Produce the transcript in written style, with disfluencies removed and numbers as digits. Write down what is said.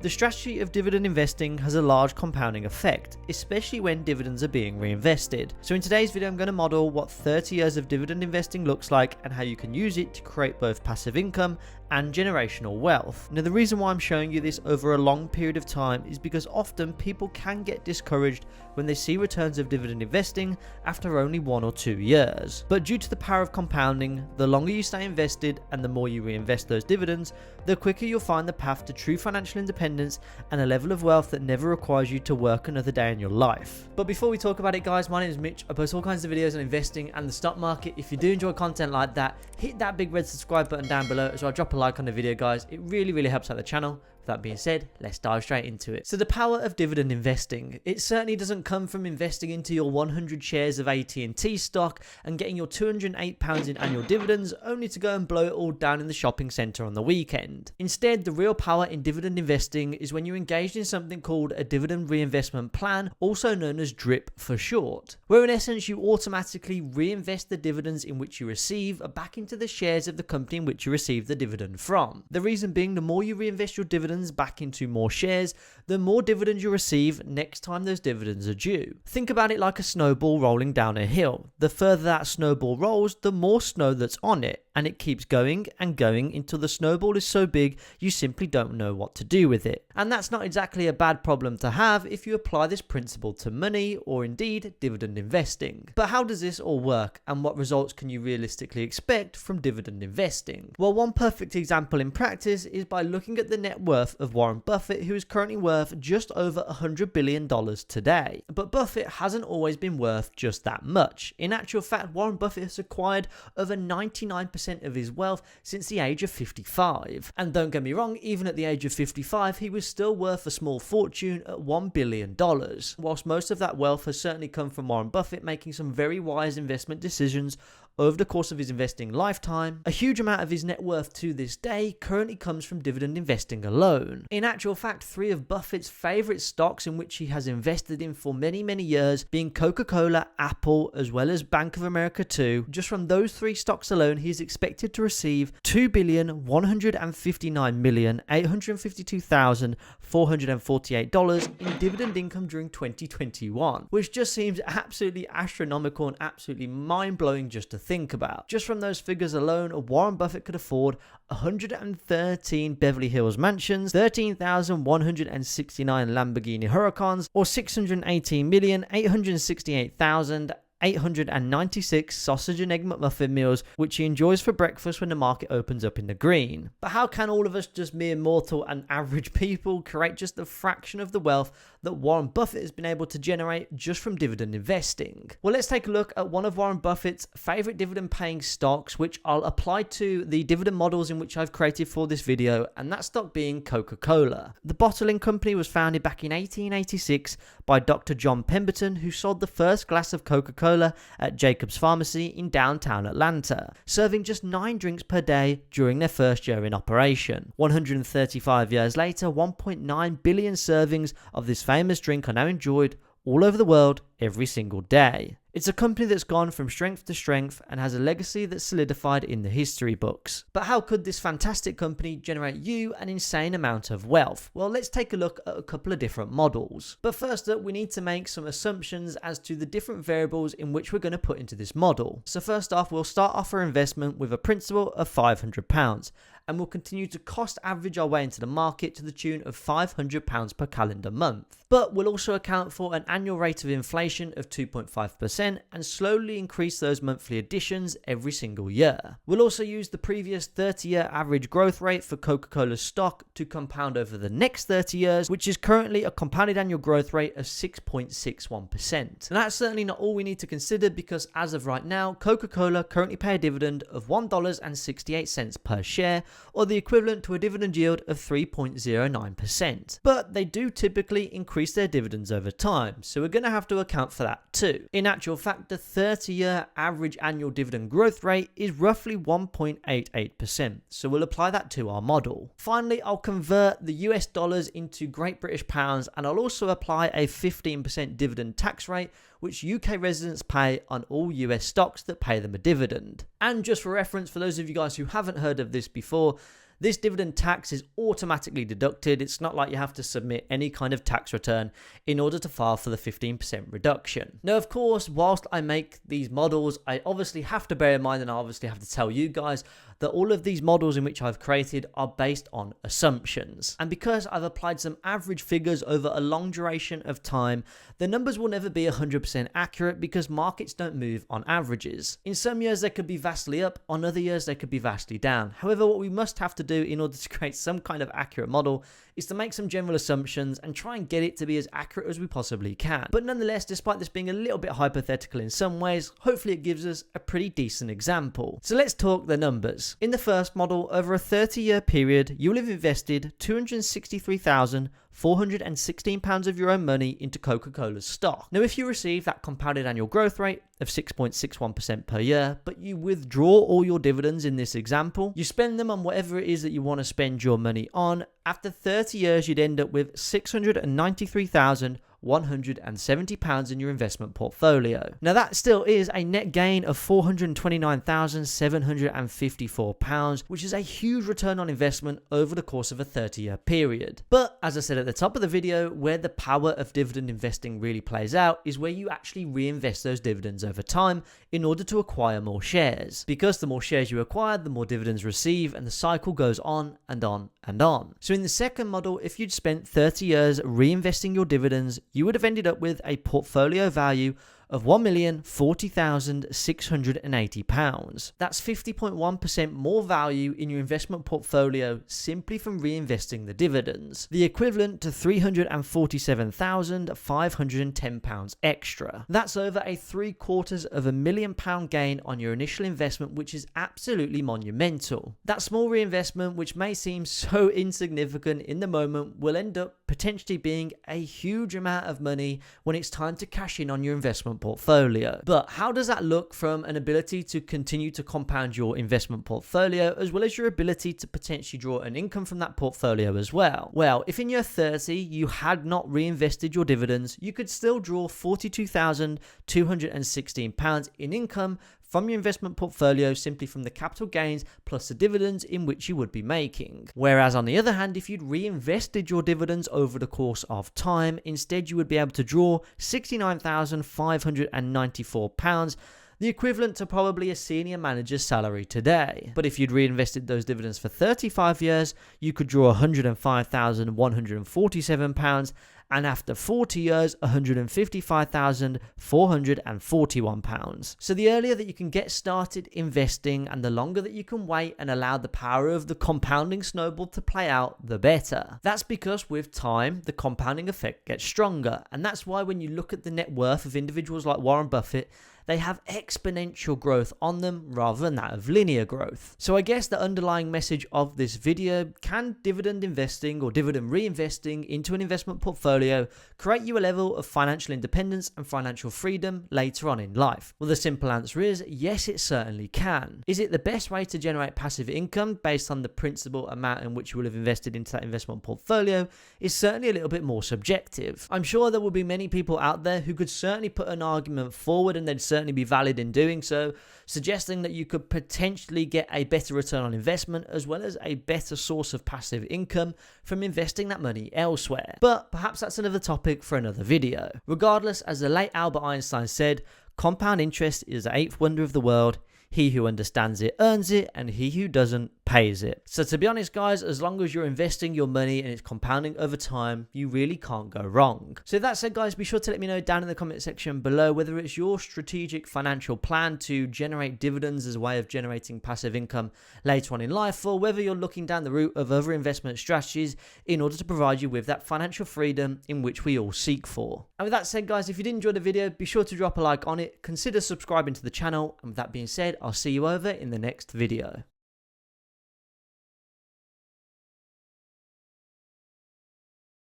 The strategy of dividend investing has a large compounding effect, especially when dividends are being reinvested. So in today's video, I'm going to model what 30 years of dividend investing looks like and how you can use it to create both passive income and generational wealth. Now, the reason why I'm showing you this over a long period of time is because often people can get discouraged when they see returns of dividend investing after only 1 or 2 years. But due to the power of compounding, the longer you stay invested and the more you reinvest those dividends, the quicker you'll find the path to true financial independence and a level of wealth that never requires you to work another day in your life. But before we talk about it, guys, my name is Mitch. I post all kinds of videos on investing and the stock market. If you do enjoy content like that, hit that big red subscribe button down below as well. Drop a like on the video, guys. It really helps out the channel. With that being said, let's dive straight into it. So the power of dividend investing. It certainly doesn't come from investing into your 100 shares of AT&T stock and getting your £208 in annual dividends only to go and blow it all down in the shopping centre on the weekend. Instead, the real power in dividend investing is when you're engaged in something called a dividend reinvestment plan, also known as DRIP for short, where in essence you automatically reinvest the dividends in which you receive back into the shares of the company in which you receive the dividend from. The reason being, the more you reinvest your dividends back into more shares, the more dividends you receive next time those dividends are due. Think about it like a snowball rolling down a hill. The further that snowball rolls, the more snow that's on it, and it keeps going and going until the snowball is so big you simply don't know what to do with it. And that's not exactly a bad problem to have if you apply this principle to money or indeed dividend investing. But how does this all work, and what results can you realistically expect from dividend investing? Well, one perfect example in practice is by looking at the net worth of Warren Buffett, who is currently worth just over $100 billion today. But Buffett hasn't always been worth just that much. In actual fact, Warren Buffett has acquired over 99% of his wealth since the age of 55. And don't get me wrong, even at the age of 55, he was still worth a small fortune at $1 billion. Whilst most of that wealth has certainly come from Warren Buffett making some very wise investment decisions over the course of his investing lifetime, a huge amount of his net worth to this day currently comes from dividend investing alone. In actual fact, 3 of Buffett's favourite stocks in which he has invested in for many years, being Coca-Cola, Apple, as well as Bank of America too, just from those 3 stocks alone, he is expected to receive $2,159,852,448 in dividend income during 2021, which just seems absolutely astronomical and absolutely mind-blowing just to think about. Just from those figures alone, Warren Buffett could afford 113 Beverly Hills mansions, 13,169 Lamborghini Huracans, or 618,868,896 sausage and egg McMuffin meals, which he enjoys for breakfast when the market opens up in the green. But how can all of us, just mere mortal and average people, create just a fraction of the wealth that Warren Buffett has been able to generate just from dividend investing? Well, let's take a look at one of Warren Buffett's favorite dividend paying stocks, which I'll apply to the dividend models in which I've created for this video, and that stock being Coca-Cola. The bottling company was founded back in 1886 by Dr. John Pemberton, who sold the first glass of Coca-Cola at Jacob's Pharmacy in downtown Atlanta, serving just 9 drinks per day during their first year in operation. 135 years later, 1.9 billion servings of this famous drink are now enjoyed all over the world every single day. It's a company that's gone from strength to strength and has a legacy that's solidified in the history books. But how could this fantastic company generate you an insane amount of wealth? Well, let's take a look at a couple of different models. But first up, we need to make some assumptions as to the different variables in which we're going to put into this model. So first off, we'll start off our investment with a principal of £500, and we'll continue to cost average our way into the market to the tune of £500 per calendar month. But we'll also account for an annual rate of inflation of 2.5% and slowly increase those monthly additions every single year. We'll also use the previous 30-year average growth rate for Coca-Cola stock to compound over the next 30 years, which is currently a compounded annual growth rate of 6.61%. And that's certainly not all we need to consider, because as of right now, Coca-Cola currently pay a dividend of $1.68 per share, or the equivalent to a dividend yield of 3.09%. But they do typically increase their dividends over time, so we're going to have to account for that too. In actual fact, the 30-year average annual dividend growth rate is roughly 1.88%, so we'll apply that to our model. Finally, I'll convert the US dollars into Great British pounds, and I'll also apply a 15% dividend tax rate, which UK residents pay on all US stocks that pay them a dividend. And just for reference, for those of you guys who haven't heard of this before, This dividend tax is automatically deducted. It's not like you have to submit any kind of tax return in order to file for the 15% reduction. Now, of course, whilst I make these models, I obviously have to bear in mind, and I obviously have to tell you guys, that all of these models in which I've created are based on assumptions. And because I've applied some average figures over a long duration of time, the numbers will never be 100% accurate because markets don't move on averages. In some years they could be vastly up, on other years they could be vastly down. However, what we must have to do in order to create some kind of accurate model is to make some general assumptions and try and get it to be as accurate as we possibly can. But nonetheless, despite this being a little bit hypothetical in some ways, hopefully it gives us a pretty decent example. So let's talk the numbers. In the first model, over a 30-year period, you will have invested £263,416 of your own money into Coca-Cola's stock. Now, if you receive that compounded annual growth rate of 6.61% per year, but you withdraw all your dividends in this example, you spend them on whatever it is that you want to spend your money on, after 30 years, you'd end up with £693,170 in your investment portfolio. Now that still is a net gain of £429,754, which is a huge return on investment over the course of a 30-year period. But as I said at the top of the video, where the power of dividend investing really plays out is where you actually reinvest those dividends over time in order to acquire more shares. Because the more shares you acquire, the more dividends receive, and the cycle goes on and on and on. So in the second model, if you'd spent 30 years reinvesting your dividends, you would have ended up with a portfolio value of £1,040,680. That's 50.1% more value in your investment portfolio simply from reinvesting the dividends, the equivalent to £347,510 extra. That's over a £750,000 gain on your initial investment, which is absolutely monumental. That small reinvestment, which may seem so insignificant in the moment, will end up potentially being a huge amount of money when it's time to cash in on your investment portfolio. But how does that look from an ability to continue to compound your investment portfolio, as well as your ability to potentially draw an income from that portfolio as well? Well, if in year 30 you had not reinvested your dividends, you could still draw £42,216 in income from your investment portfolio simply from the capital gains plus the dividends in which you would be making. Whereas on the other hand, if you'd reinvested your dividends over the course of time, instead you would be able to draw £69,594, the equivalent to probably a senior manager's salary today. But if you'd reinvested those dividends for 35 years, you could draw £105,147, and after 40 years, £155,441. So the earlier that you can get started investing and the longer that you can wait and allow the power of the compounding snowball to play out, the better. That's because with time, the compounding effect gets stronger. And that's why when you look at the net worth of individuals like Warren Buffett, they have exponential growth on them rather than that of linear growth. So I guess the underlying message of this video, can dividend investing or dividend reinvesting into an investment portfolio create you a level of financial independence and financial freedom later on in life? Well, the simple answer is yes, it certainly can. Is it the best way to generate passive income based on the principal amount in which you will have invested into that investment portfolio? Is certainly a little bit more subjective. I'm sure there will be many people out there who could certainly put an argument forward, and they'd certainly be valid in doing so, suggesting that you could potentially get a better return on investment as well as a better source of passive income from investing that money elsewhere. But perhaps that's another topic for another video. Regardless, as the late Albert Einstein said, compound interest is the eighth wonder of the world. He who understands it earns it, and he who doesn't pays it. So to be honest, guys, as long as you're investing your money and it's compounding over time, you really can't go wrong. So that said, guys, be sure to let me know down in the comment section below whether it's your strategic financial plan to generate dividends as a way of generating passive income later on in life, or whether you're looking down the route of other investment strategies in order to provide you with that financial freedom in which we all seek for. And with that said, guys, if you did enjoy the video, be sure to drop a like on it, consider subscribing to the channel, and with that being said, I'll see you over in the next video.